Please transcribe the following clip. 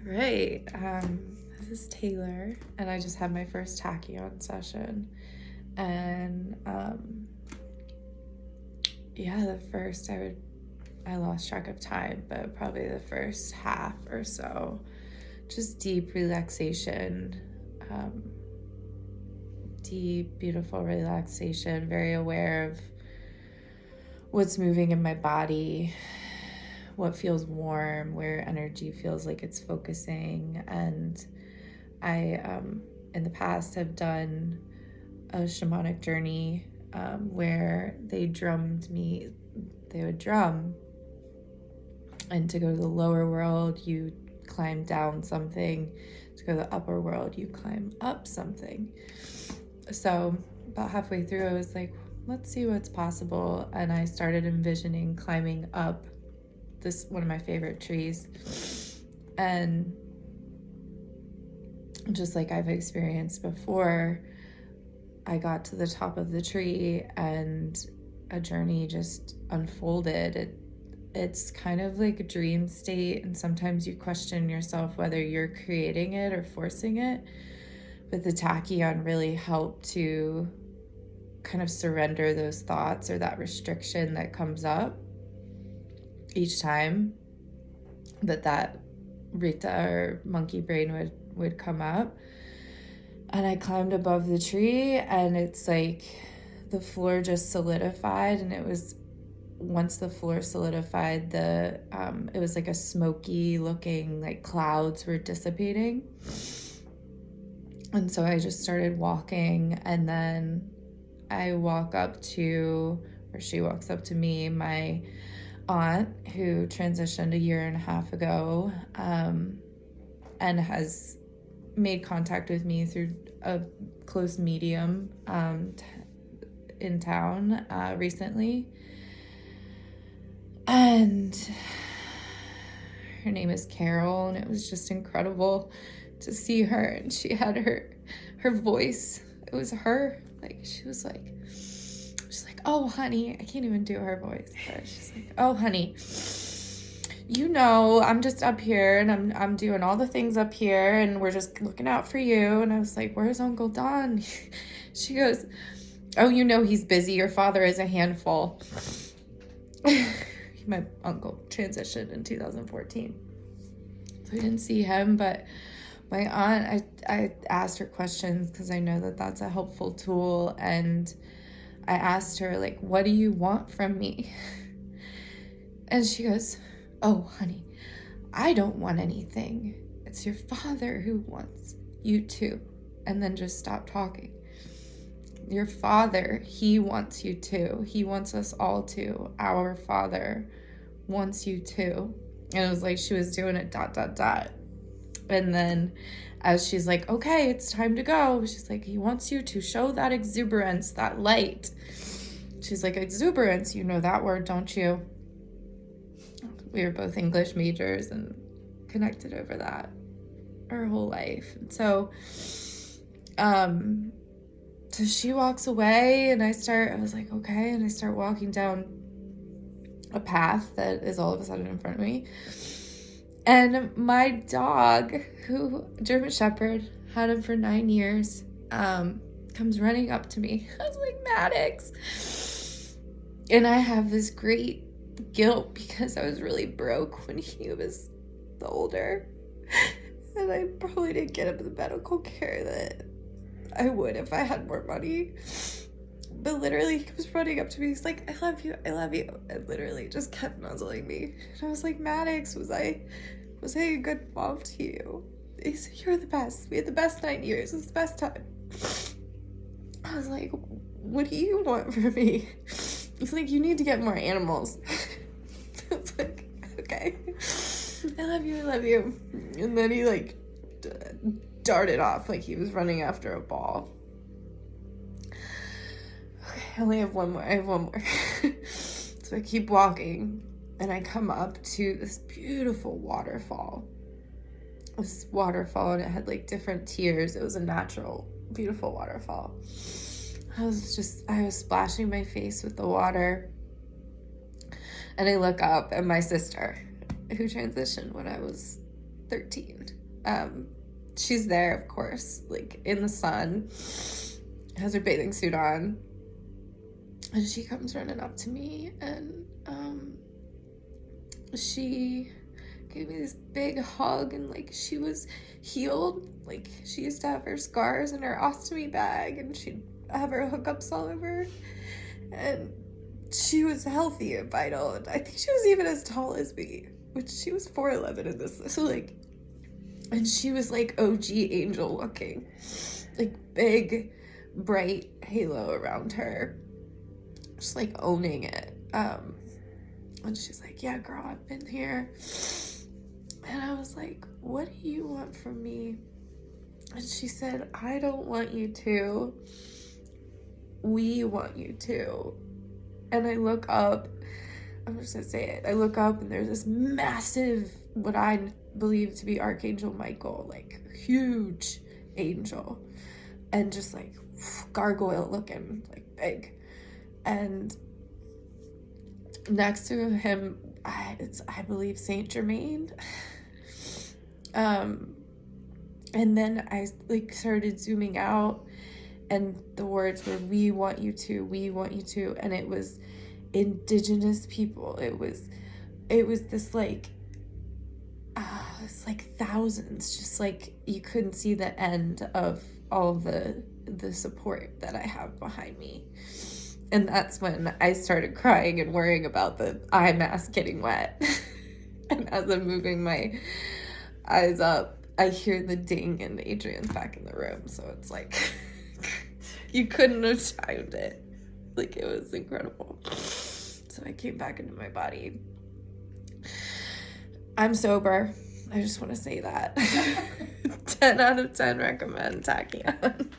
Right. This is Taylor, and I just had my first tachyon session. And I lost track of time, but probably the first half or so, just deep relaxation, deep, beautiful relaxation, very aware of what's moving in my body, what feels warm, where energy feels like it's focusing. And I, in the past, have done a shamanic journey where they would drum, and to go to the lower world, you climb down something. To go to the upper world, you climb up something. So about halfway through, I was like, let's see what's possible. And I started envisioning climbing up one of my favorite trees. And just like I've experienced before, I got to the top of the tree and a journey just unfolded. It's kind of like a dream state, and sometimes you question yourself whether you're creating it or forcing it. But the tachyon really helped to kind of surrender those thoughts or that restriction that comes up each time that Rita or monkey brain would come up. And I climbed above the tree, and it's like the floor just solidified. And it was, once the floor solidified, it was like a smoky looking, like clouds were dissipating. And so I just started walking, and then I walk up to, or she walks up to me, my aunt who transitioned 1.5 years ago, and has made contact with me through a close medium in town recently. And her name is Carol, and it was just incredible to see her. And she had her voice. It was her. Like, she's like, oh, honey, I can't even do her voice, but she's like, oh, honey, I'm just up here, and I'm doing all the things up here, and we're just looking out for you. And I was like, where's Uncle Don? She goes, oh, he's busy. Your father is a handful. My uncle transitioned in 2014, so I didn't see him. But my aunt, I asked her questions because I know that that's a helpful tool. And I asked her, like, what do you want from me? And she goes, oh, honey, I don't want anything. It's your father who wants you to. And then just stop talking. Your father, he wants you to. He wants us all to. Our father wants you to. And it was like she was doing it ... And then as she's like, okay, it's time to go, she's like, he wants you to show that exuberance, that light. She's like, exuberance, you know that word, don't you? We were both English majors and connected over that our whole life. And so she walks away, and I was like, okay. And I start walking down a path that is all of a sudden in front of me. And my dog, German Shepherd, had him for 9 years, comes running up to me. I was like, Maddox. And I have this great guilt because I was really broke when he was older. And I probably didn't get him the medical care that I would if I had more money. But literally, he comes running up to me. He's like, I love you, I love you. And literally just kept nuzzling me. And I was like, Maddox, was I a good mom to you? He said, you're the best. We had the best 9 years. It was the best time. I was like, what do you want from me? He's like, you need to get more animals. I was like, okay. I love you, I love you. And then he like darted off like he was running after a ball. Okay, I only have one more. I have one more. So I keep walking, and I come up to this beautiful waterfall. This waterfall, and it had like different tiers. It was a natural, beautiful waterfall. I was splashing my face with the water, and I look up, and my sister, who transitioned when I was 13. She's there, of course, like in the sun, has her bathing suit on, and she comes running up to me, and she gave me this big hug, and like she was healed. Like she used to have her scars in her ostomy bag, and she'd have her hookups all over, and she was healthy and vital, and I think she was even as tall as me, which she was 4'11" in this, so like, and she was like OG angel looking, like big bright halo around her, just like owning it. And she's like, yeah girl, I've been here. And I was like, what do you want from me? And she said, I don't want you to, we want you to. And I look up, I'm just gonna say it, I look up and there's this massive, what I believe to be Archangel Michael, like huge angel, and just like gargoyle looking, like big. And next to him, I believe Saint Germain. And then I like started zooming out, and the words were, we want you to, we want you to. And it was indigenous people. It was this like, it's like thousands, just like you couldn't see the end of all the support that I have behind me. And that's when I started crying and worrying about the eye mask getting wet. And as I'm moving my eyes up, I hear the ding, and Adrian's back in the room. So it's like, you couldn't have timed it. Like, it was incredible. So I came back into my body. I'm sober. I just want to say that. 10 out of 10 recommend Tachyon.